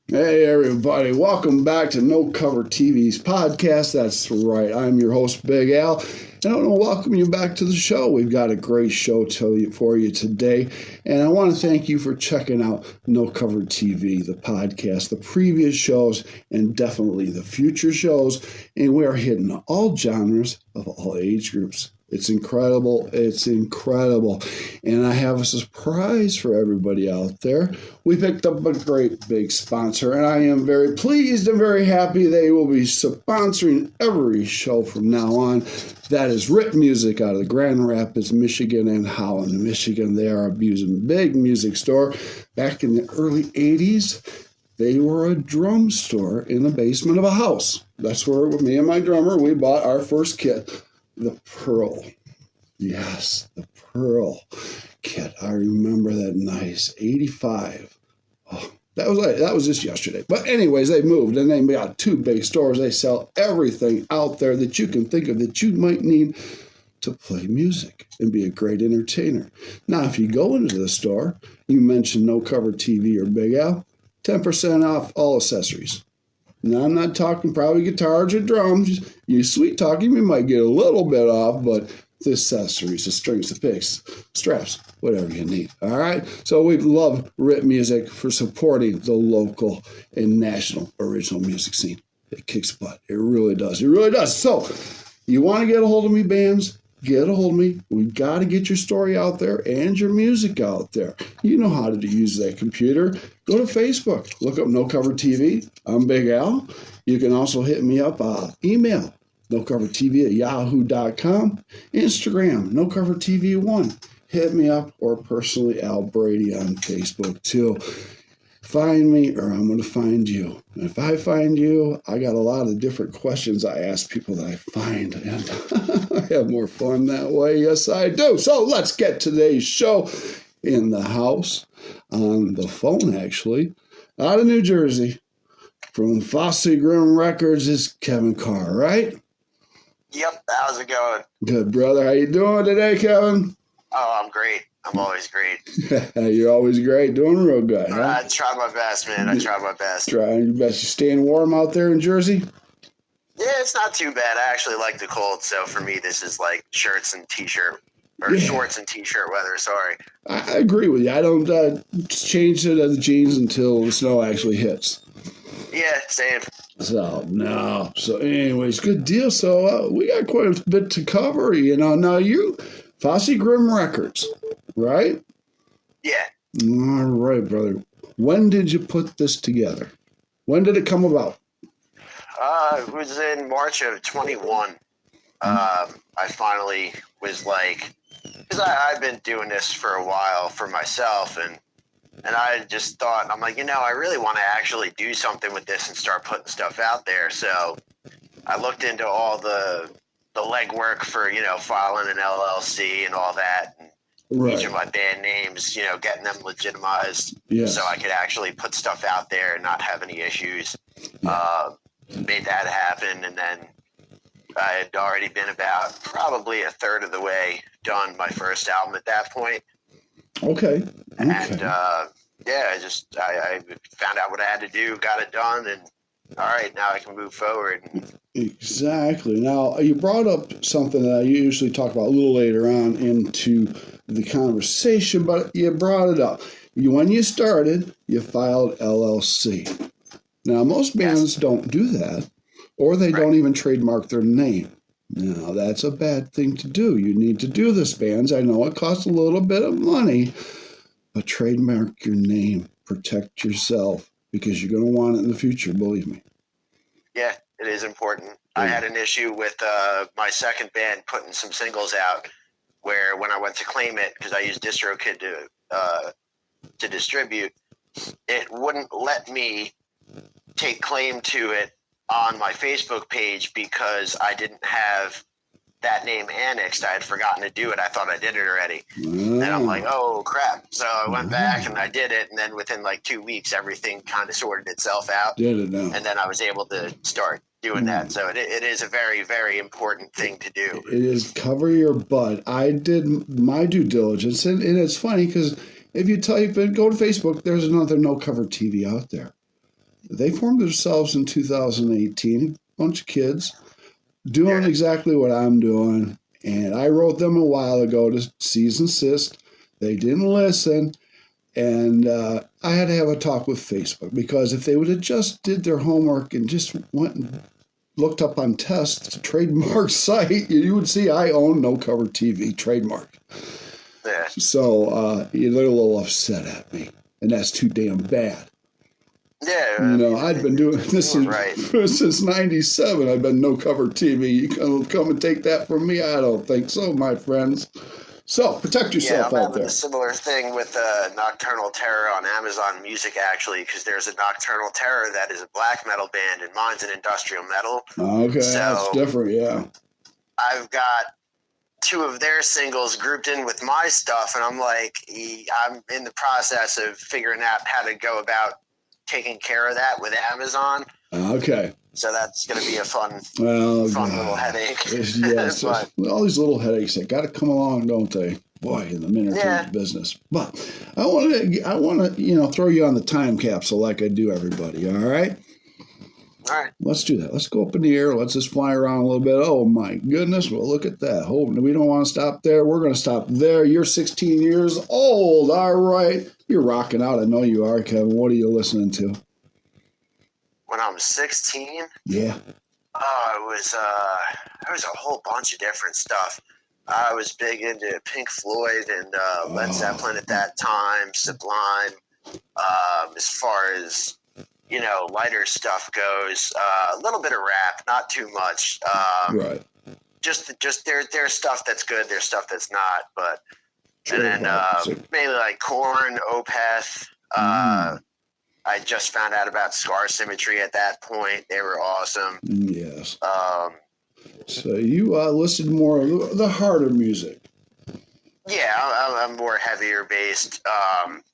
Hey everybody, welcome back to No Cover TV's podcast. That's right, I'm your host Big Al, and I want to welcome you back to the show. We've got a great show for you today, and I want to thank you for checking out No Cover TV, the podcast, the previous shows, and definitely the future shows, and we are hitting all genres of all age groups. It's incredible. It's incredible. And I have a surprise for everybody out there. We picked up a great big sponsor, and I am very pleased and very happy they will be sponsoring every show from now on. That is Rip Music out of the Grand Rapids, Michigan, and Holland, Michigan. They are a big music store. Back in the early 80s, they were a drum store in the basement of a house. That's where me and my drummer, we bought our first kit. The Pearl. Yes, the Pearl kit. I remember that nice 85. Oh, that was just yesterday. But anyways, they moved and they got two big stores. They sell everything out there that you can think of that you might need to play music and be a great entertainer. Now, if you go into the store, you mention No Cover TV or Big Al, 10% off all accessories. Now, I'm not talking probably guitars or drums. You sweet talking, you might get a little bit off, but the accessories, the strings, the picks, straps, whatever you need. All right? So we love Rip Music for supporting the local and national original music scene. It kicks butt. It really does. It really does. So you want to get a hold of me, bands? Get a hold of me. We got to get your story out there and your music out there. You know how to use that computer. Go to Facebook. Look up No Cover TV. I'm Big Al. You can also hit me up email nocovertv@yahoo.com. Instagram nocovertv1. Hit me up, or personally Al Brady on Facebook too. Find me or I'm going to find you. And if I find you, I got a lot of different questions I ask people that I find. And I have more fun that way. Yes, I do. So let's get today's show in the house, on the phone actually, out of New Jersey. From Fossegrim Records is Kevin Corr, right? Yep, how's it going? Good, brother. How you doing today, Kevin? Oh, I'm great. I'm always great. You're always great. Doing real good, huh? I try my best, man. I try my best. Trying your best. You staying warm out there in Jersey? Yeah, it's not too bad. I actually like the cold, so for me, this is like shirts and t-shirt, or shorts and t-shirt weather, sorry. I agree with you. I don't change the jeans until the snow actually hits. Yeah, same. So, no. So, anyways, good deal. So, we got quite a bit to cover, you know. Now, you, Fossegrim Records, right? Yeah. All right, brother. When did you put this together? When did it come about? It was in March of 21. I finally was like, because I've been doing this for a while for myself, and I just thought, I'm like, I really want to actually do something with this and start putting stuff out there. So I looked into all the legwork for, filing an LLC and all that. And each of my band names, getting them legitimized so I could actually put stuff out there and not have any issues. Made that happen. And then I had already been about probably a third of the way done my first album at that point. Okay. And I found out what I had to do, got it done, and all right, now I can move forward. Exactly. Now, you brought up something that I usually talk about a little later on into the conversation, but you brought it up. When you started, you filed LLC. Now, most bands don't do that, or they don't even trademark their name. Now, that's a bad thing to do. You need to do this, bands. I know it costs a little bit of money, but trademark your name. Protect yourself, because you're going to want it in the future, believe me. Yeah, it is important. I had an issue with my second band putting some singles out where when I went to claim it, because I used DistroKid to distribute, it wouldn't let me take claim to it on my Facebook page because I didn't have that name annexed. I had forgotten to do it. I thought I did it already. And I'm like, oh, crap. So I went back and I did it. And then within like 2 weeks, everything kind of sorted itself out. Did it now. And then I was able to start doing that. So it is a very, very important thing to do. It is cover your butt. I did my due diligence. And it's funny because if you type in, go to Facebook, there's another No Cover TV out there. They formed themselves in 2018, a bunch of kids doing exactly what I'm doing. And I wrote them a while ago to cease and desist. They didn't listen. And I had to have a talk with Facebook, because if they would have just did their homework and just went and looked up on Test trademark site, you would see I own No Cover TV trademark. Yeah. So they're a little upset at me, and that's too damn bad. Yeah. I've been doing this since '97. I've been No Cover TV. You can come and take that from me? I don't think so, my friends. So protect yourself I'm out having there. a similar thing with Nocturnal Terror on Amazon Music, actually, because there's a Nocturnal Terror that is a black metal band, and mine's an industrial metal. Okay, so that's different, yeah. I've got 2 of their singles grouped in with my stuff, and I'm in the process of figuring out how to go about taking care of that with Amazon. Okay. So that's going to be a fun little headache. Yes, but, all these little headaches that got to come along, don't they? Boy, in the entertainment business. But I want to, throw you on the time capsule like I do everybody. All right. All right. Let's do that. Let's go up in the air. Let's just fly around a little bit. Oh my goodness! Well, look at that. Oh, we don't want to stop there. We're going to stop there. You're 16 years old. All right. You're rocking out. I know you are, Kevin. What are you listening to? When I was 16? Yeah. Oh, it was a whole bunch of different stuff. I was big into Pink Floyd and Led Zeppelin at that time, Sublime. As far as, lighter stuff goes, a little bit of rap, not too much. Right. Just there's stuff that's good, there's stuff that's not, but sure, and then mainly like Corn, Opeth. I just found out about Scar Symmetry at that point. They were awesome. Yes. So you listened more of the harder music. Yeah, I'm more heavier based,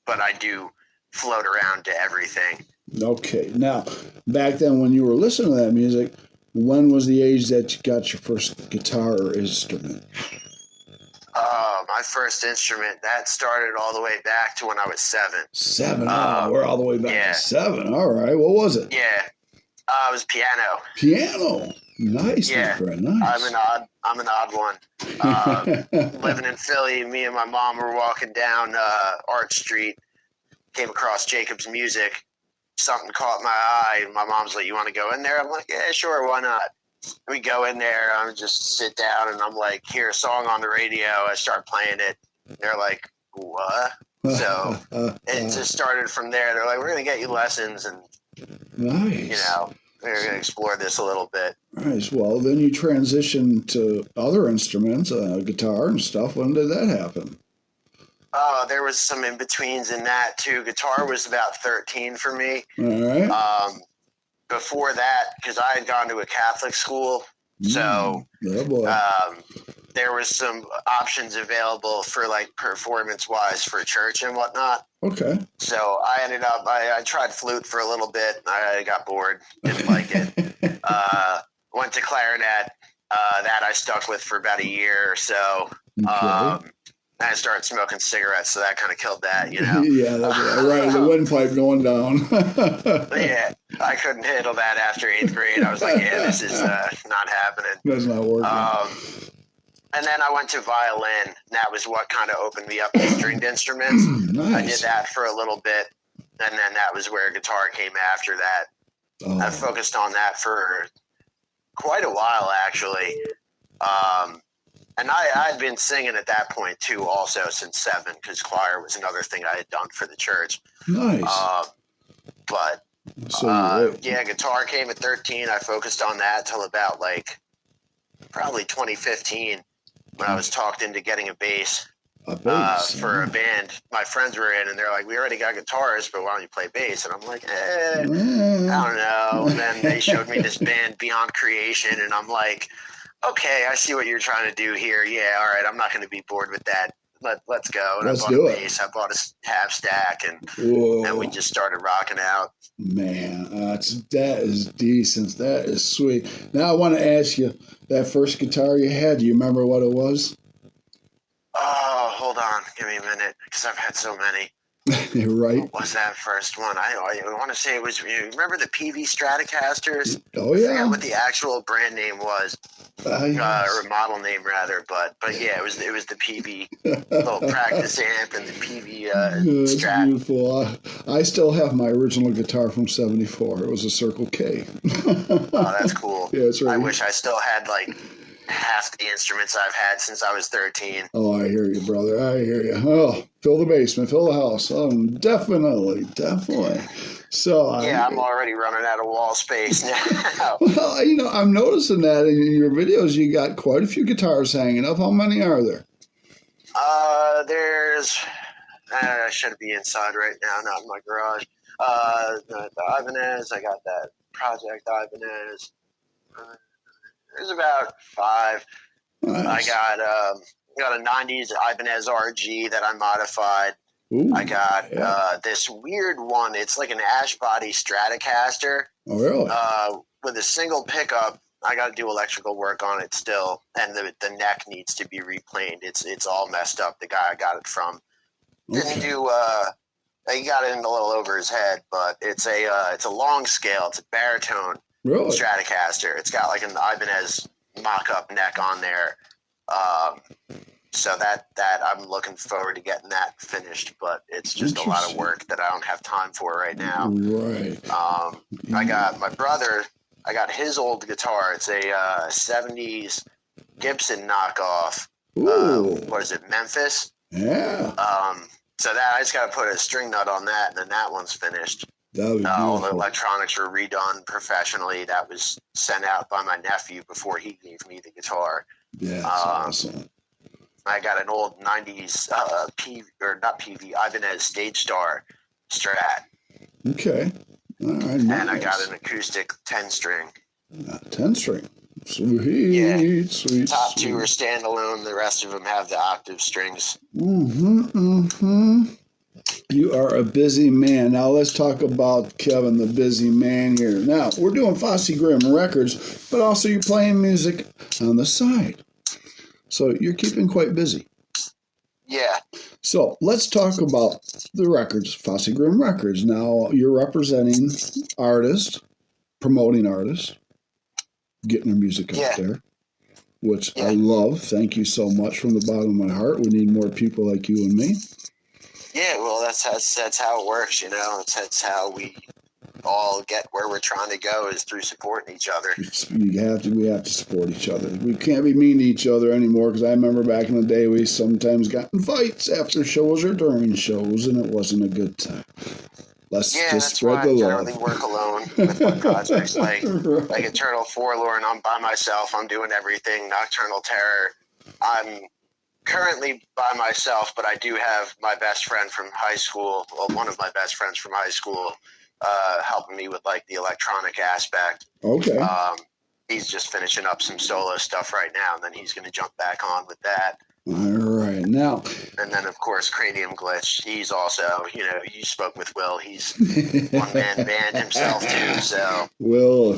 but I do float around to everything. Okay. Now, back then when you were listening to that music, when was the age that you got your first guitar or instrument? My first instrument, that started all the way back to when I was 7. 7? We're all the way back to 7. All right. What was it? Yeah. It was piano. Piano. Nice, my friend. Nice. I'm an odd one. Living in Philly, me and my mom were walking down Arch Street, came across Jacob's Music. Something caught my eye. My mom's like, "You want to go in there?" I'm like, "Yeah, sure, why not?" We go in there. I'm just sit down, and I'm like, "Hear a song on the radio." I start playing it. They're like, "What?" So it just started from there. They're like, "We're gonna get you lessons," and nice. We're gonna explore this a little bit. Nice. Well, then you transitioned to other instruments, guitar and stuff. When did that happen? There was some in-betweens in that, too. Guitar was about 13 for me. All right. Before that, because I had gone to a Catholic school, so there was some options available for, performance-wise for church and whatnot. Okay. So I ended up, I tried flute for a little bit. I got bored. Didn't like it. Went to clarinet. That I stuck with for about a year or so. Okay. I started smoking cigarettes, so that kind of killed that, Yeah, right. The windpipe going down. Yeah, I couldn't handle that after 8th grade. I was like, yeah, this is not happening. That's not working. And then I went to violin, and that was what kind of opened me up to stringed instruments. Nice. I did that for a little bit, and then that was where guitar came after that. I focused on that for quite a while, actually. And I had been singing at that point, too, also since 7, because choir was another thing I had done for the church. Nice. Guitar came at 13. I focused on that till about, probably 2015, when I was talked into getting a bass. For a band my friends were in, and they're like, "We already got guitars, but why don't you play bass?" And I'm like, I don't know. And then they showed me this band, Beyond Creation, and I'm like, okay, I see what you're trying to do here. Yeah, all right, I'm not going to be bored with that. Let's go. And I bought a bass. I bought a half stack, and we just started rocking out. Man, that is decent. That is sweet. Now I want to ask you, that first guitar you had, do you remember what it was? Oh, hold on. Give me a minute, because I've had so many. Right? What was that first one? I want to say it was. You remember the PV Stratocasters? Oh I forget yeah. what the actual brand name was, Yes. or model name rather. But yeah, it was the PV little practice amp and the PV It's Strat. beautiful. I still have my original guitar from '74. It was a Circle K. Oh, that's cool. Yeah, it's I right. wish I still had like half the instruments I've had since I was 13. Oh, I hear you, brother. I hear you. Oh, fill the basement, fill the house. Definitely, definitely. So, Yeah, I'm already running out of wall space now. well, I'm noticing that in your videos, you got quite a few guitars hanging up. How many are there? There's. I should be inside right now, not in my garage. The Ibanez, I got that Project Ibanez. There's about 5. I Nice. got a '90s Ibanez RG that I modified. Ooh, I got yeah. this weird one. It's like an ash body Stratocaster Oh, really? with a single pickup. I got to do electrical work on it still, and the neck needs to be replaned. It's all messed up. The guy I got it from didn't Okay. do. He got it in a little over his head, but it's a long scale. It's a baritone Really? Stratocaster. It's got like an Ibanez mock-up neck on there. So that I'm looking forward to getting that finished, but it's just a lot of Interesting. work that I don't have time for right now. Right. I got my brother. I got his old guitar. It's a '70s Gibson knockoff. Ooh. What is it, Memphis? Yeah. So that I just got to put a string nut on that, and then that one's finished. That would be All the beautiful. electronics were redone professionally. That was sent out by my nephew before he gave me the guitar. Yeah, that's awesome. I got an old '90s Ibanez Stage Star Strat, Okay. All right. and Nice. I got an acoustic 10-string. 10-string. Sweet, Yeah. sweet. Top sweet. 2 are standalone. The rest of them have the octave strings. You are a busy man. Now let's talk about Kevin, the busy man here. Now we're doing Fossegrim Records, but also you're playing music on the side. So you're keeping quite busy. Yeah. So let's talk about the records, Fossegrim Records. Now you're representing artists, promoting artists, getting their music out there, which I love. Thank you so much from the bottom of my heart. We need more people like you and me. Yeah, well, that's how it works, you know. That's how we all get where we're trying to go is through supporting each other. We have to support each other. We can't be mean to each other anymore, because I remember back in the day we sometimes got in fights after shows or during shows, and it wasn't a good time. Let's just spread the love. Yeah, that's why I generally work alone with my projects. Like Eternal Forlorn, I'm by myself. I'm doing everything. Nocturnal Terror, I'm currently by myself, but I do have my best friend from high school, well, one of my best friends from high school, helping me with like the electronic aspect. Okay. He's just finishing up some solo stuff right now, and then he's going to jump back on with that. All right. Now. And then, of course, Cranium Glitch. He's also, you spoke with Will. He's one-man band himself, too. So Will.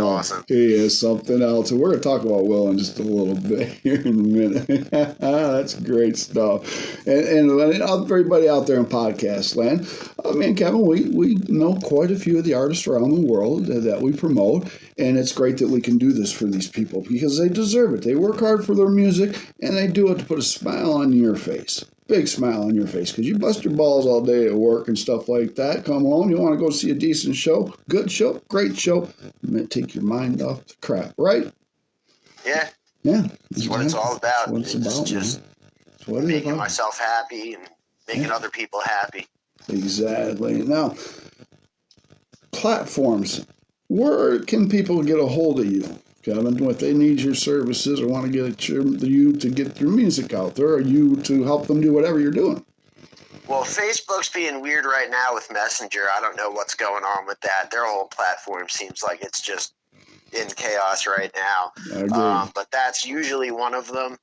Awesome. He is something else. And we're going to talk about Will in just a little bit here in a minute. That's great stuff. And everybody out there in podcast land, me and Kevin, we know quite a few of the artists around the world that we promote. And it's great that we can do this for these people because they deserve it. They work hard for their music, and they do it to put a smile on your face. Big smile on your face, because you bust your balls all day at work and stuff like that. Come home, you want to go see a decent show, good show, great show. Take your mind off the crap, right? Yeah. Yeah. That's what it's all about. That's what it's about, just making myself happy and making other people happy. Exactly. Now, platforms. Where can people get a hold of you, Kevin, if they need your services or want to get you to get your music out there, or you to help them do whatever you're doing? Well, Facebook's being weird right now with Messenger. I don't know what's going on with that. Their whole platform seems like it's just in chaos right now. I agree. But that's usually one of them.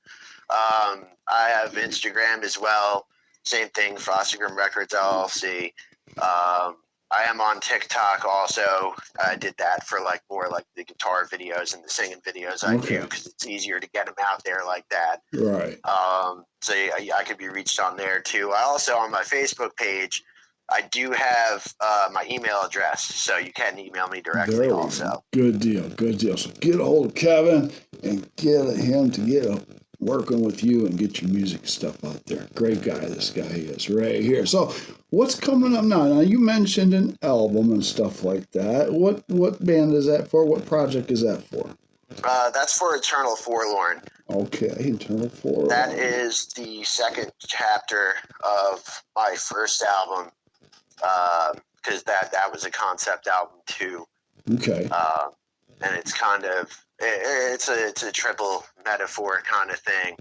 I have Instagram as well. Same thing, Fossegrim Records LLC. I am on TikTok also. I did that for like more like the guitar videos and the singing videos I do because it's easier to get them out there like that. Right. So I could be reached on there too. I also on my Facebook page, I do have my email address, so you can email me directly also. Good deal. Good deal. So get a hold of Kevin and get him to get working with you and get your music stuff out there. Great guy, this guy is right here. So what's coming up now? Now you mentioned an album and stuff like that. What band is that for? What project is that for? That's for Eternal Forlorn. Okay, Eternal Forlorn. That is the second chapter of my first album, because that was a concept album too. Okay. And it's kind of it's a triple metaphor kind of thing.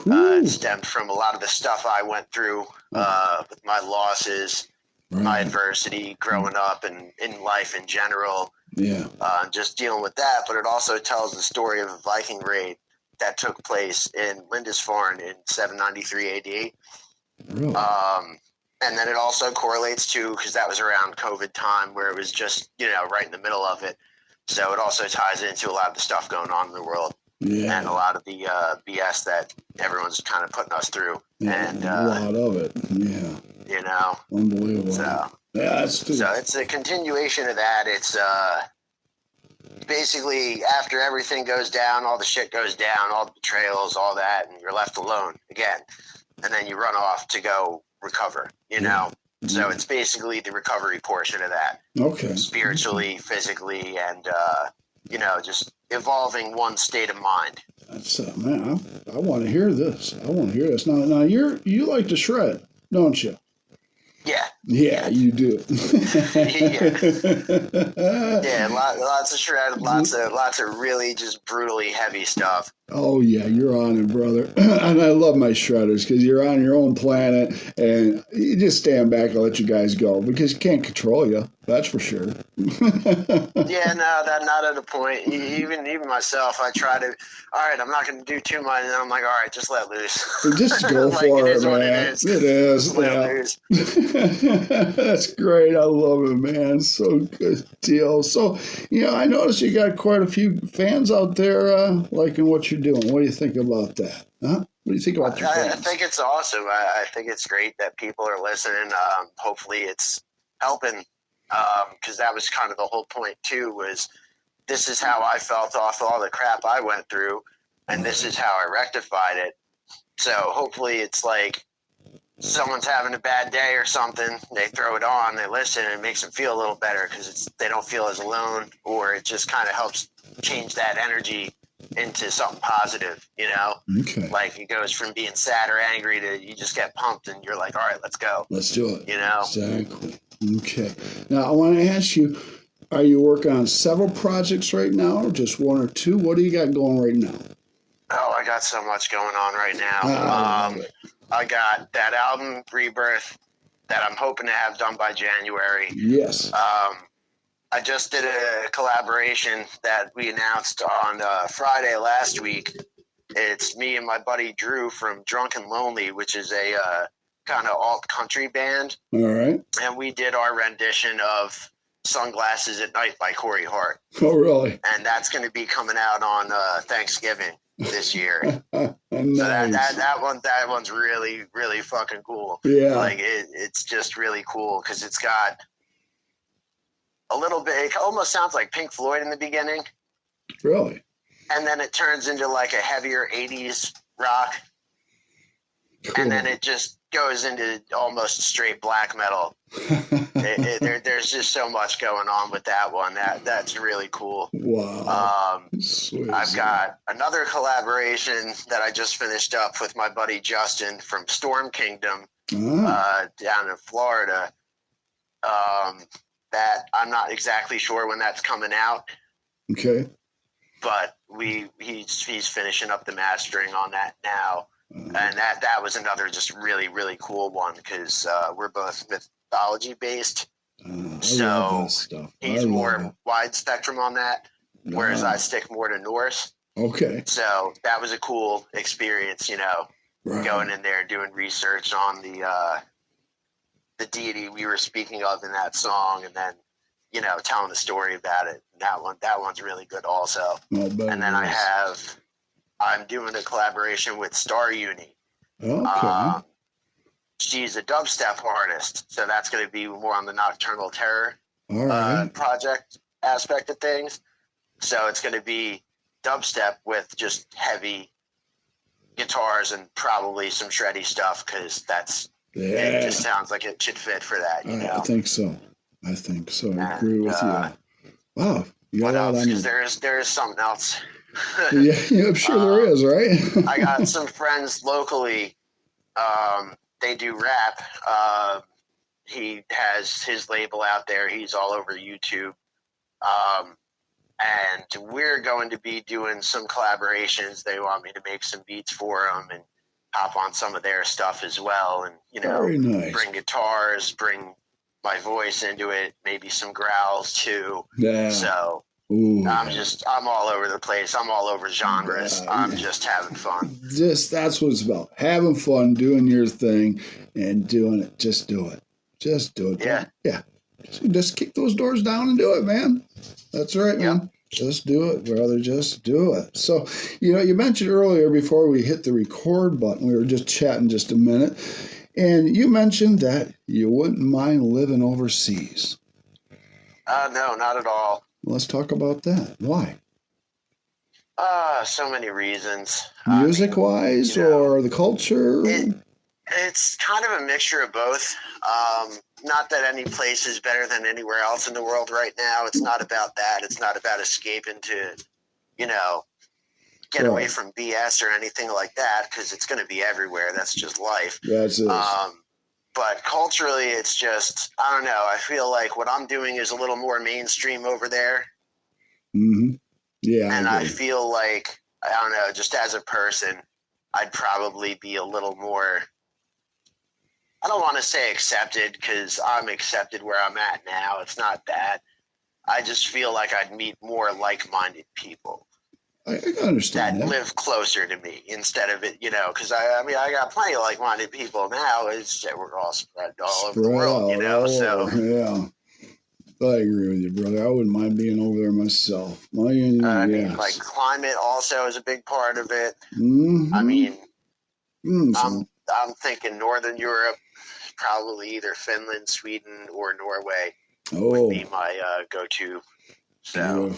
It stemmed from a lot of the stuff I went through with my losses, my adversity growing up, and in life in general. Yeah. Just dealing with that, but it also tells the story of a Viking raid that took place in Lindisfarne in 793 AD. Really? And then it also correlates to, because that was around COVID time where it was just, right in the middle of it. So it also ties into a lot of the stuff going on in the world and a lot of the BS that everyone's kind of putting us through. Yeah, and a lot of it. Yeah. Unbelievable. So, yeah, so it's a continuation of that. It's basically after everything goes down, all the shit goes down, all the betrayals, all that, and you're left alone again. And then you run off to go recover, So it's basically the recovery portion of that. Okay. Spiritually, physically, and, just evolving one state of mind. That's, man, I want to hear this. Now you like to shred, don't you? Yeah. Yeah, you do. Yeah, lots of shred, lots of really just brutally heavy stuff. Oh yeah, you're on it, brother. And I love my shredders because you're on your own planet, and you just stand back and let you guys go because you can't control you. That's for sure. Yeah, no, that not at a point. Even myself, I try to. All right, I'm not going to do too much, and then I'm like, all right, just let loose. Just go for it, man. It is. Let loose. That's great. I love it, man. So good deal. So, I noticed you got quite a few fans out there liking what you're doing. What do you think about that? Huh? What do you think about your fans? I think it's awesome. I think it's great that people are listening. Hopefully it's helping, because that was kind of the whole point too, was this is how I felt off all the crap I went through, and this is how I rectified it. So hopefully it's like someone's having a bad day or something, they throw it on, they listen, and it makes them feel a little better because they don't feel as alone, or it just kind of helps change that energy into something positive, Okay. Like it goes from being sad or angry to you just get pumped and you're like, all right, let's go. Let's do it. Exactly. Okay. Now I want to ask you, are you working on several projects right now or just one or two? What do you got going right now? Oh, I got so much going on right now. I got that album Rebirth that I'm hoping to have done by January. Yes. I just did a collaboration that we announced on Friday last week. It's me and my buddy Drew from Drunk and Lonely, which is a kind of alt country band. All right. And we did our rendition of Sunglasses at Night by Corr. Oh, really? And that's going to be coming out on Thanksgiving this year. Nice. So that one's really, really fucking cool. Yeah. Like it's just really cool because it's got a little bit, it almost sounds like Pink Floyd in the beginning. Really? And then it turns into like a heavier 80s rock. Cool. And then it just goes into almost straight black metal. There's just so much going on with that one. That's really cool. Wow. Sweet. I've got another collaboration that I just finished up with my buddy Justin from Storm Kingdom down in Florida. That I'm not exactly sure when that's coming out. Okay. But he's finishing up the mastering on that now. And that was another just really, really cool one because we're both mythology based. So he's more wide spectrum on that, whereas I stick more to Norse. Okay. So that was a cool experience, going in there doing research on the the deity we were speaking of in that song, and then telling the story about it. That one's really good also. And then I'm doing a collaboration with Star Uni. Okay. She's a dubstep artist, so that's going to be more on the Nocturnal Terror project aspect of things. So it's going to be dubstep with just heavy guitars and probably some shreddy stuff, because it just sounds like it should fit for that. I think so. I agree with you. Wow. What else? Because there is something else. yeah, I'm sure there is, right? I got some friends locally. They do rap. He has his label out there. He's all over YouTube. And we're going to be doing some collaborations. They want me to make some beats for them and hop on some of their stuff as well. And, very nice. Bring guitars, bring my voice into it, maybe some growls too. Yeah. So I'm all over the place. I'm all over genres. I'm just having fun. That's what it's about. Having fun, doing your thing, and doing it. Just do it. Yeah. Yeah. Just kick those doors down and do it, man. That's right, man. Just do it, brother. Just do it. So, you mentioned earlier before we hit the record button, we were just chatting just a minute, and you mentioned that you wouldn't mind living overseas. No, not at all. Let's talk about that. Why? So many reasons. Music-wise, or the culture? It's kind of a mixture of both. Not that any place is better than anywhere else in the world right now. It's not about that. It's not about escaping to, get away from BS or anything like that, because it's going to be everywhere. That's just life. That's it. But culturally, it's just, I don't know. I feel like what I'm doing is a little more mainstream over there. Mm-hmm. Yeah. And I feel like, I don't know, just as a person, I'd probably be a little more, I don't want to say accepted, because I'm accepted where I'm at now. It's not that. I just feel like I'd meet more like-minded people. I can understand that. Live closer to me instead of it, because I got plenty of like-minded people now. It's that we're all spread all over the world, so. Yeah. I agree with you, brother. I wouldn't mind being over there myself. I mean, like climate also is a big part of it. Mm-hmm. I mean, I'm thinking Northern Europe, probably either Finland, Sweden, or Norway would be my go-to. So.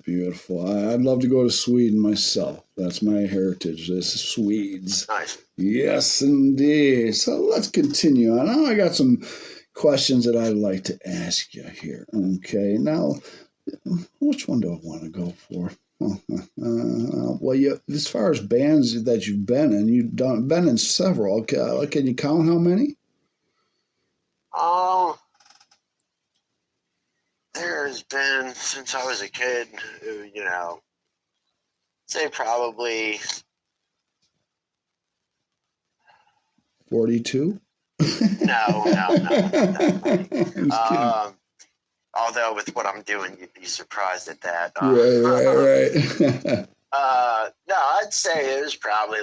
Beautiful. I'd love to go to Sweden myself. That's my heritage. This is Swedes. Nice. Yes, indeed. So let's continue on. Now I got some questions that I'd like to ask you here. Okay. Now, which one do I want to go for? Well, as far as bands that you've been in, been in several. Can you count how many? There's been, since I was a kid, say probably 42. No. Although with what I'm doing, you'd be surprised at that. Right. No, I'd say it was probably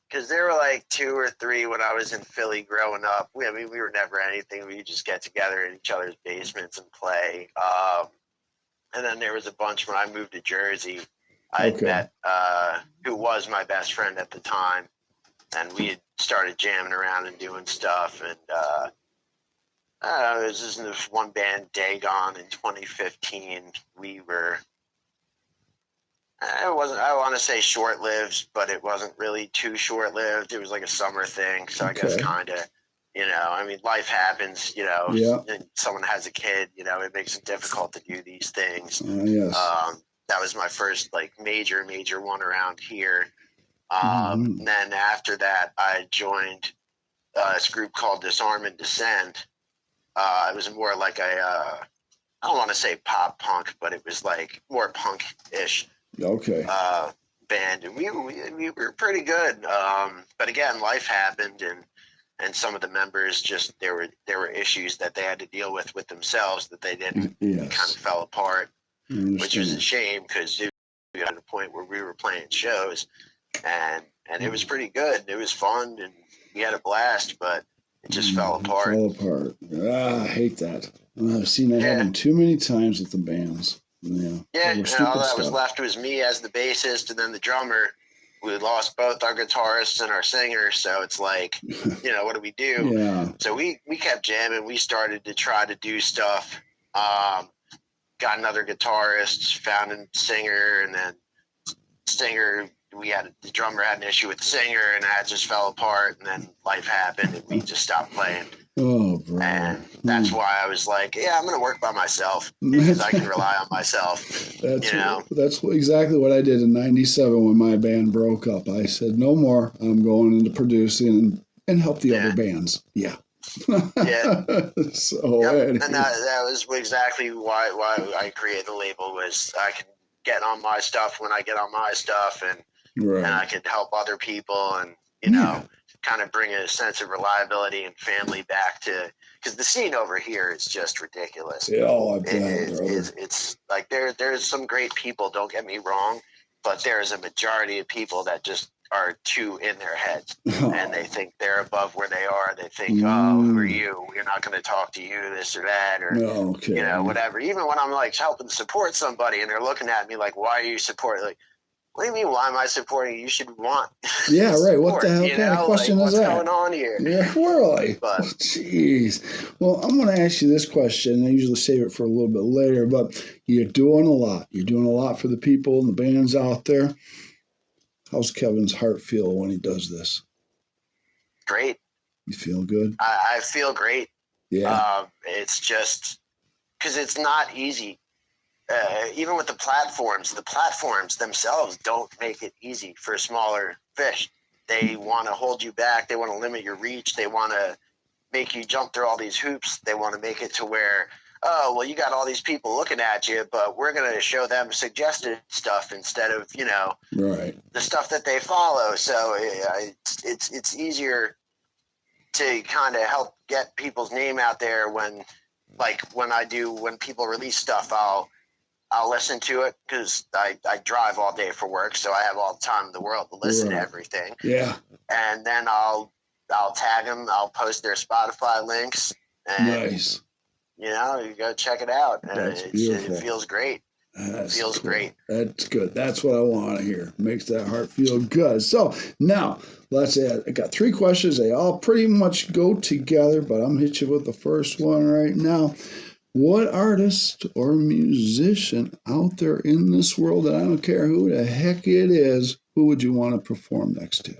because there were 2 or 3 when I was in Philly growing up. We were never anything. We would just get together in each other's basements and play. And then there was a bunch when I moved to Jersey. I met who was my best friend at the time, and we had started jamming around and doing stuff. And there was this one band, Dagon, in 2015. We were. It wasn't, I want to say short-lived, but it wasn't really too short-lived. It was like a summer thing, so I guess kind of, life happens, and someone has a kid, it makes it difficult to do these things. Yes. That was my first, major one around here. And then after that, I joined this group called Disarm and Descend. It was more like I don't want to say pop punk, but it was more punk-ish. Band, and we were pretty good, but again, life happened, and some of the members just there were issues that they had to deal with themselves that they didn't. Kind of fell apart, which was a shame, because we got to the point where we were playing shows, and it was pretty good, and it was fun, and we had a blast, but It just fell It apart. fell apart. I hate that. I've seen that Yeah. happen too many times with the bands. Yeah. Yeah, Over and stupid all that stuff. was left was me as the bassist and then the drummer. We lost both our guitarists and our singer, so it's like, what do we do? Yeah. So we kept jamming. We started to try to do stuff. Got another guitarist, found a singer, and then singer, the drummer had an issue with the singer, and that just fell apart, and then life happened, and we just stopped playing. Oh, bro. And that's why I was like, yeah, I'm going to work by myself because I can rely on myself. That's exactly what I did in '97 when my band broke up. I said, no more. I'm going into producing and help the other bands. Yeah. Yeah. So, and that was exactly why I created the label, was I can get on my stuff when I get on my stuff, and I could help other people and, kind of bring a sense of reliability and family back to, because the scene over here is just ridiculous. Yeah, I bet, it's like there's some great people, don't get me wrong, but there's a majority of people that just are too in their heads, and they think they're above where they are. They think, oh, who are you? We're not going to talk to you, this or that, or whatever. Even when I'm like helping support somebody, and they're looking at me like, why are you supporting? Like, what do you mean? Why am I supporting you? You should want. Yeah, right. Support, what the hell kind of question is that? What's going on here? Yeah, really. But jeez. Well, I'm going to ask you this question. I usually save it for a little bit later, but you're doing a lot. You're doing a lot for the people and the bands out there. How's Kevin's heart feel when he does this? Great. You feel good? I feel great. Yeah. It's just because it's not easy. Even with the platforms themselves don't make it easy for smaller fish. They want to hold you back. They want to limit your reach. They want to make you jump through all these hoops. They want to make it to where, oh, well, you got all these people looking at you, but we're going to show them suggested stuff instead of, the stuff that they follow. So it's easier to kind of help get people's name out there when people release stuff, I'll listen to it because I drive all day for work, so I have all the time in the world to listen to everything. Yeah. And then I'll tag them. I'll post their Spotify links. And, nice. You go check it out. That's beautiful. It feels great. It feels great. That's good. That's what I want to hear. Makes that heart feel good. So now, let's say I got 3 questions. They all pretty much go together, but I'm going to hit you with the first one right now. What artist or musician out there in this world, and I don't care who the heck it is, who would you want to perform next to?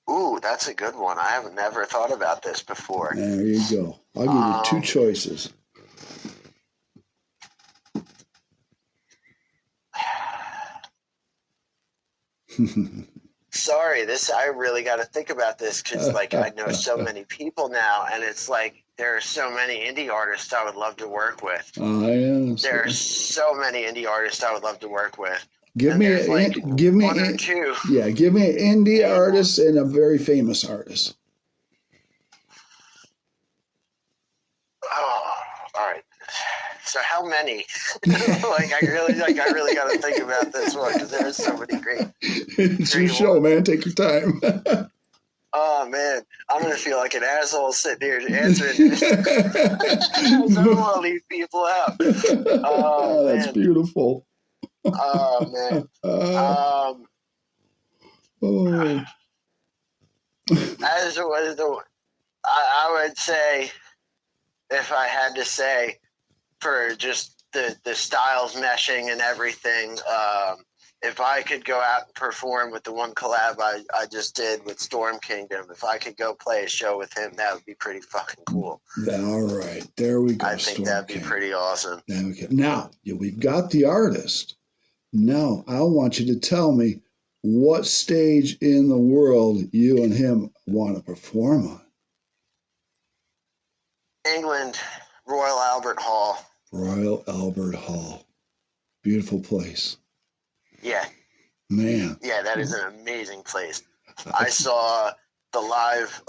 Ooh, that's a good one. I have never thought about this before. There you go. I'll give you 2 choices. Sorry, I really got to think about this because, I know so many people now, and it's like there are so many indie artists I would love to work with. Yeah. There are so many indie artists I would love to work with. Give me one or two. Yeah, give me an indie artist and a very famous artist. Oh, all right. So how many? I really got to think about this one because there's so many great. It's your show, man. Take your time. Oh man, I'm gonna feel like an asshole sitting here answering this. I don't want to leave people out. Oh, that's beautiful. Oh man. I would say, if I had to say, for just the styles meshing and everything, if I could go out and perform with the one collab I just did with Storm Kingdom, if I could go play a show with him, that would be pretty fucking cool. All right, there we go. I think that'd be pretty awesome. Now, we've got the artist. Now, I want you to tell me what stage in the world you and him want to perform on. England, Royal Albert Hall. Royal Albert Hall. Beautiful place. Yeah. Man. Yeah, that is an amazing place. I saw the live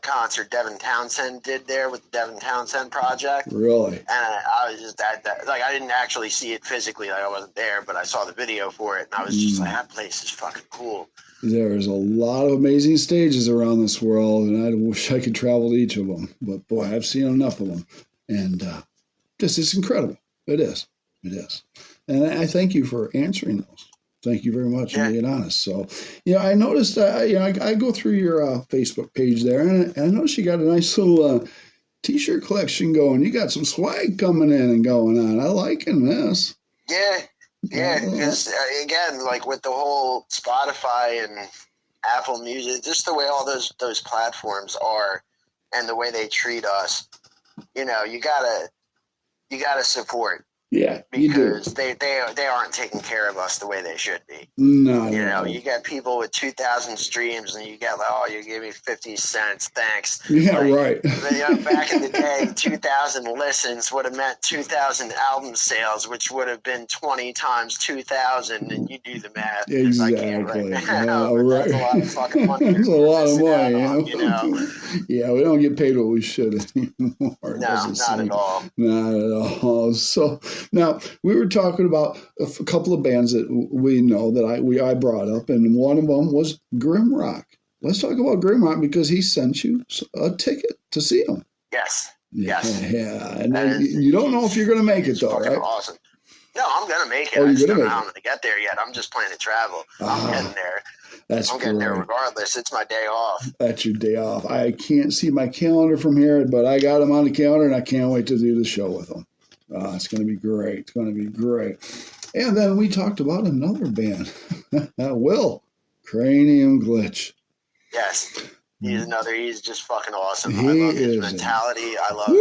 concert Devin Townsend did there with the Devin Townsend Project. Really? And I was just that like I didn't actually see it physically, like I wasn't there, but I saw the video for it, and I was just like, that place is fucking cool. There's a lot of amazing stages around this world, and I wish I could travel to each of them. But boy, I've seen enough of them, and it's incredible. It is. It is. And I thank you for answering those. Thank you very much and being honest. So, I noticed, I go through your Facebook page there, and I noticed you got a nice little T-shirt collection going. You got some swag coming in and going on. I liking this. Yeah, because again, like with the whole Spotify and Apple Music, just the way all those platforms are, and the way they treat us, you gotta support. Yeah, because they aren't taking care of us the way they should be. No, you get people with 2,000 streams, and you get like, oh, you give me 50 cents, thanks. Yeah, right. Back in the day, 2,000 listens would have meant 2,000 album sales, which would have been 20 times 2,000, and you do the math. Exactly. Right now, right. That's a lot of fucking money. That's a lot of money. Yeah, we don't get paid what we should anymore. No, not at all. Not at all. So. Now, we were talking about a couple of bands that we know that I brought up, and one of them was Grimrock. Let's talk about Grimrock because he sent you a ticket to see him. Yes. Yeah. And you don't know if you're going to make it, though, right? Awesome. No, I'm going to make it. I just don't know how I'm going to get there yet. I'm just planning to travel. I'm getting there. I'm getting there regardless. It's my day off. That's your day off. I can't see my calendar from here, but I got him on the calendar, and I can't wait to do the show with him. It's going to be great. It's going to be great. And then we talked about another band, Will, Cranium Glitch. Yes. He's just fucking awesome. I love his mentality. I love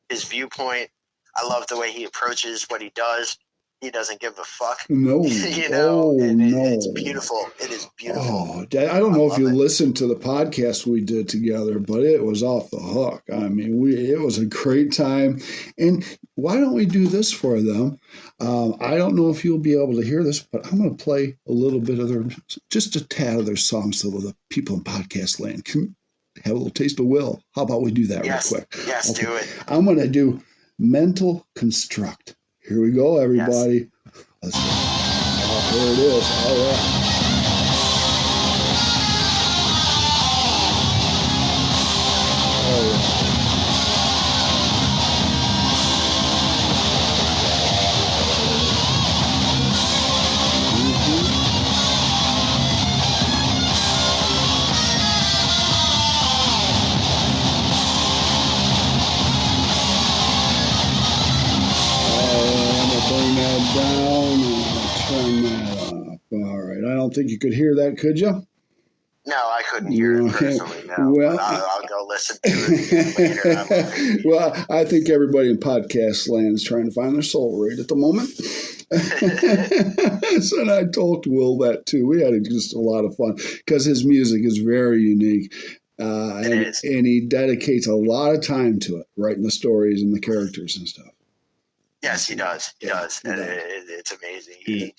his viewpoint. I love the way he approaches what he does. He doesn't give a fuck. No. It's beautiful. It is beautiful. Oh, I don't know if you listened to the podcast we did together, but it was off the hook. I mean, it was a great time. And why don't we do this for them? I don't know if you'll be able to hear this, but I'm going to play a little bit of just a tad of their songs so the people in podcast land can have a little taste of Will. How about we do that real quick? Yes, okay. Do it. I'm going to do Mental Construct. Here we go, everybody. Yes. Let's go. Oh, there it is. All right. Down and turn that off. All right. I don't think you could hear that, could you? No, I couldn't hear it personally. No. Well, I'll go listen to it later. Well, I think everybody in podcast land is trying to find their soul right at the moment. So and I told Will that too. We had just a lot of fun because his music is very unique. And he dedicates a lot of time to it, writing the stories and the characters and stuff. Yes, he does. He does. And it's amazing. He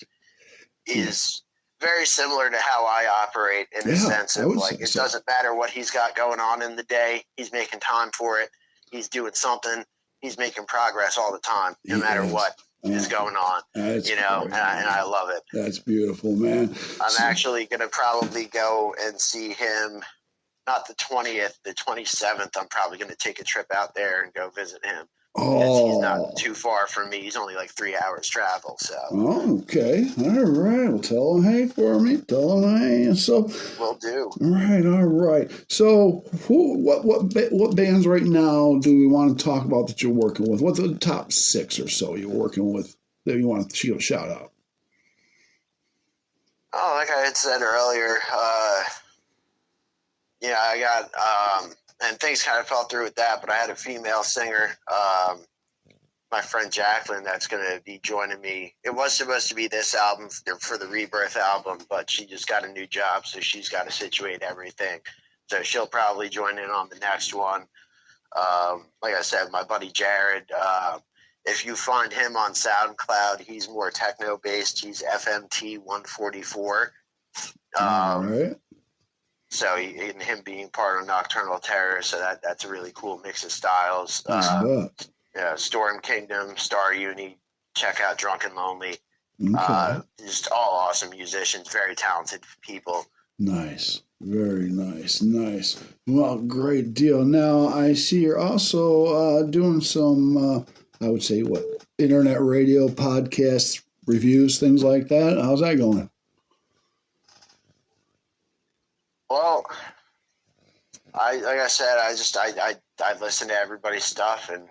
is very similar to how I operate in the sense of like it doesn't matter what he's got going on in the day. He's making time for it. He's doing something. He's making progress all the time, no matter what is going on. And I love it. That's beautiful, man. I'm actually going to probably go and see him, not the 20th, the 27th. I'm probably going to take a trip out there and go visit him. He's not too far from me. He's only like 3 hours travel. So. Okay. All right. Well, tell him hey for me. Tell him hey. So. Will do. All right. So, what bands right now do we want to talk about that you're working with? What's the top 6 or so you're working with that you want to give a shout out? Oh, like I had said earlier, I got. And things kind of fell through with that, but I had a female singer, my friend Jacqueline, that's going to be joining me. It was supposed to be this album for the Rebirth album, but she just got a new job, so she's got to situate everything. So she'll probably join in on the next one. Like I said, my buddy Jared, if you find him on SoundCloud, he's more techno-based. He's FMT 144. All right. So and him being part of Nocturnal Terror, so that's a really cool mix of styles. Yeah, Storm Kingdom, Star Uni, check out Drunken Lonely. Okay. Just all awesome musicians, very talented people. Nice. Very nice. Nice. Well, great deal. Now, I see you're also doing some, I would say, internet radio, podcasts, reviews, things like that. How's that going? Well, like I said, I listen to everybody's stuff and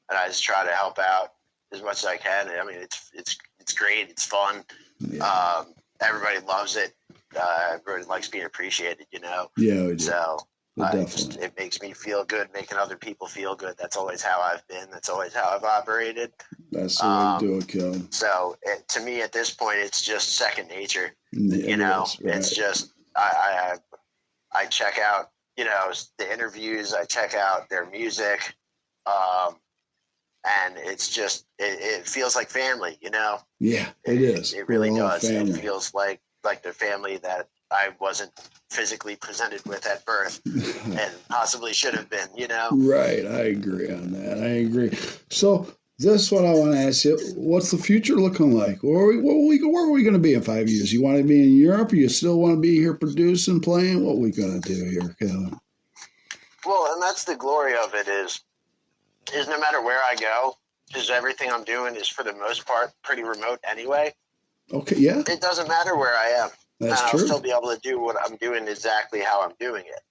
I just try to help out as much as I can. I mean, it's great. It's fun. Yeah. Everybody loves it. Everybody likes being appreciated, Yeah, we do. So Definitely. it makes me feel good, making other people feel good. That's always how I've been. That's always how I've operated. That's the way to do it, Kevin. So to me, at this point, it's just second nature. Yeah, It's just I check out the interviews. I check out their music. And it's just it feels like family, Yeah, it is. It really does. Family. It feels like the family that I wasn't physically presented with at birth and possibly should have been, Right, I agree on that. I agree. So this is what I want to ask you. What's the future looking like? Where are we going to be in 5 years? You want to be in Europe, or you still want to be here producing, playing? What are we going to do here, Kevin? Well, and that's the glory of it is no matter where I go, because everything I'm doing is for the most part pretty remote anyway. Okay, yeah. It doesn't matter where I am. That's and true. I'll still be able to do what I'm doing exactly how I'm doing it.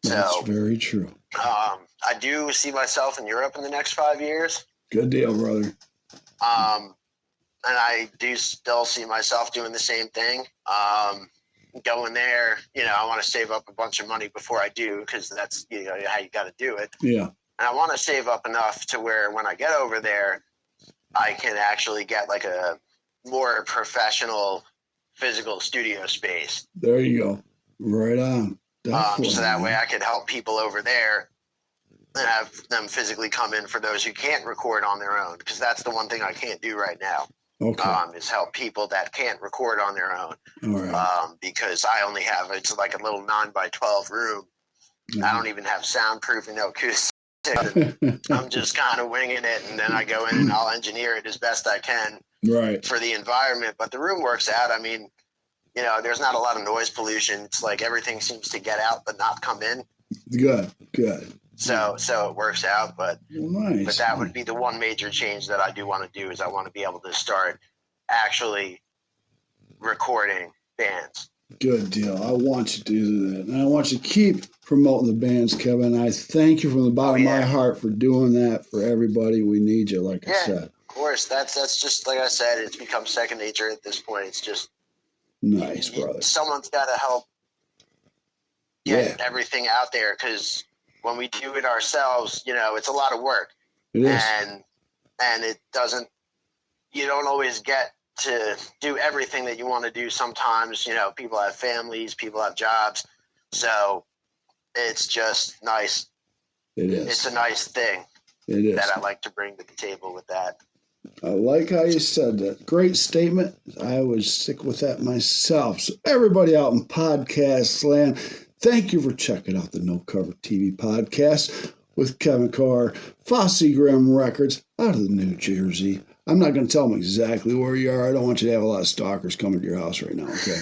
That's very true. I do see myself in Europe in the next 5 years. Good deal, brother. And I do still see myself doing the same thing. Going there, I want to save up a bunch of money before I do, because that's how you got to do it. Yeah. And I want to save up enough to where when I get over there, I can actually get like a more professional physical studio space. There you go. Right on. So that way I could help people over there and have them physically come in for those who can't record on their own, because that's the one thing I can't do right now. Okay. Is help people that can't record on their own. All right. Because I only have, it's like a little 9x12 room. I don't even have soundproof and no acoustic. I'm just kind of winging it, and then I go in and I'll engineer it as best I can for the environment. But the room works out. I mean, there's not a lot of noise pollution. It's like everything seems to get out but not come in. Good. So it works out. But nice. But that would be the one major change that I do want to do, is I want to be able to start actually recording bands. Good deal. I want you to do that. And I want you to keep promoting the bands, Kevin. I thank you from the bottom of my heart for doing that for everybody. We need you, like I said. Of course. That's just, like I said, it's become second nature at this point. It's just nice, brother. Someone's got to help get everything out there, because when we do it ourselves, it's a lot of work. It is. And it doesn't, you don't always get to do everything that you want to do. Sometimes, people have families, people have jobs. So it's just nice. It is. It's a nice thing. It is. That I like to bring to the table with that. I like how you said that. Great statement. I would stick with that myself. So everybody out in podcast land, thank you for checking out the No Cover TV podcast with Kevin Corr, Fossegrim Records, out of the New Jersey. I'm not going to tell them exactly where you are. I don't want you to have a lot of stalkers coming to your house right now, okay?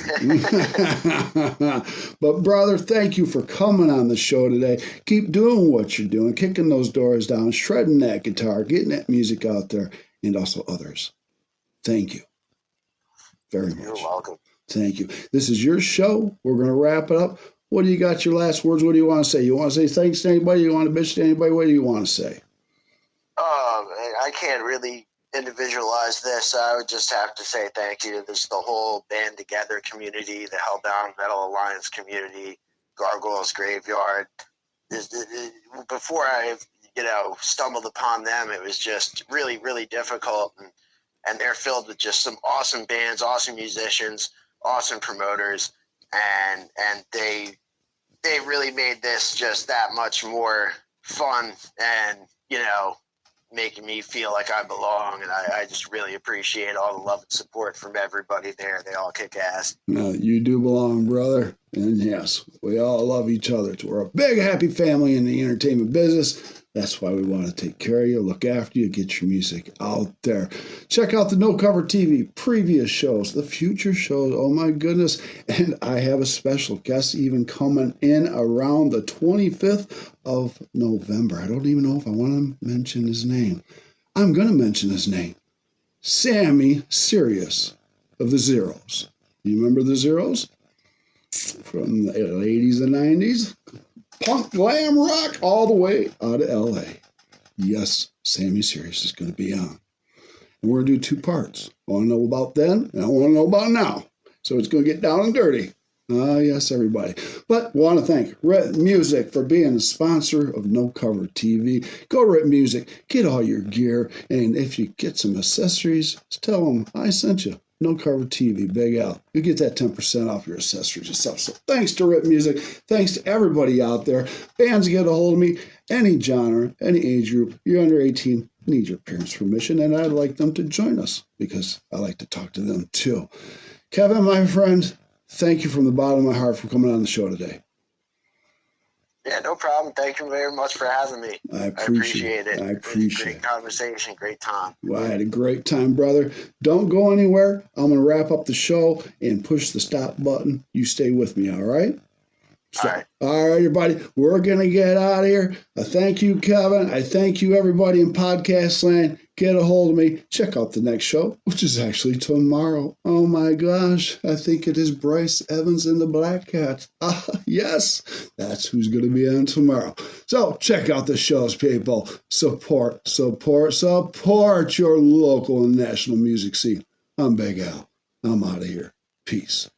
But, brother, thank you for coming on the show today. Keep doing what you're doing, kicking those doors down, shredding that guitar, getting that music out there, and also others. Thank you very much. You're welcome. Thank you. This is your show. We're going to wrap it up. What do you got, your last words? What do you want to say? You want to say thanks to anybody? You want to bitch to anybody? What do you want to say? I can't really individualize this. I would just have to say thank you to the whole Band Together community, the Hellbound Metal Alliance community, Gargoyles Graveyard. Before I, stumbled upon them, it was just really, really difficult, and they're filled with just some awesome bands, awesome musicians, awesome promoters, and they really made this just that much more fun and, making me feel like I belong, and I just really appreciate all the love and support from everybody there. They all kick ass. You do belong, brother. And yes, we all love each other. We're a big, happy family in the entertainment business. That's why we want to take care of you, look after you, get your music out there. Check out the No Cover TV previous shows, the future shows. Oh, my goodness. And I have a special guest even coming in around the 25th of November. I don't even know if I want to mention his name. I'm going to mention his name. Sammy Sirius of the Zeros. You remember the Zeros? From the 80s and 90s? Punk, glam, rock, all the way out of L.A. Yes, Sammy Sirius is going to be on. And we're going to do 2 parts. I want to know about then, and I want to know about now. So it's going to get down and dirty. Yes, everybody. But want to thank Rit Music for being a sponsor of No Cover TV. Go to Rit Music, get all your gear, and if you get some accessories, tell them I sent you. No Cover TV, Big Al. You get that 10% off your accessories and stuff. So thanks to Rit Music. Thanks to everybody out there. Bands get a hold of me, any genre, any age group. You're under 18, need your parents' permission, and I'd like them to join us because I like to talk to them too. Kevin, my friend, thank you from the bottom of my heart for coming on the show today. Yeah, no problem. Thank you very much for having me. I appreciate it. I appreciate it. Great conversation, great time. Well, I had a great time, brother. Don't go anywhere. I'm going to wrap up the show and push the stop button. You stay with me, all right? All right. All right, everybody. We're going to get out of here. I thank you, Kevin. I thank you, everybody in podcast land. Get a hold of me. Check out the next show, which is actually tomorrow. Oh, my gosh. I think it is Bryce Evans and the Black Cats. Ah, yes. That's who's going to be on tomorrow. So check out the shows, people. Support, support, support your local and national music scene. I'm Big Al. I'm out of here. Peace.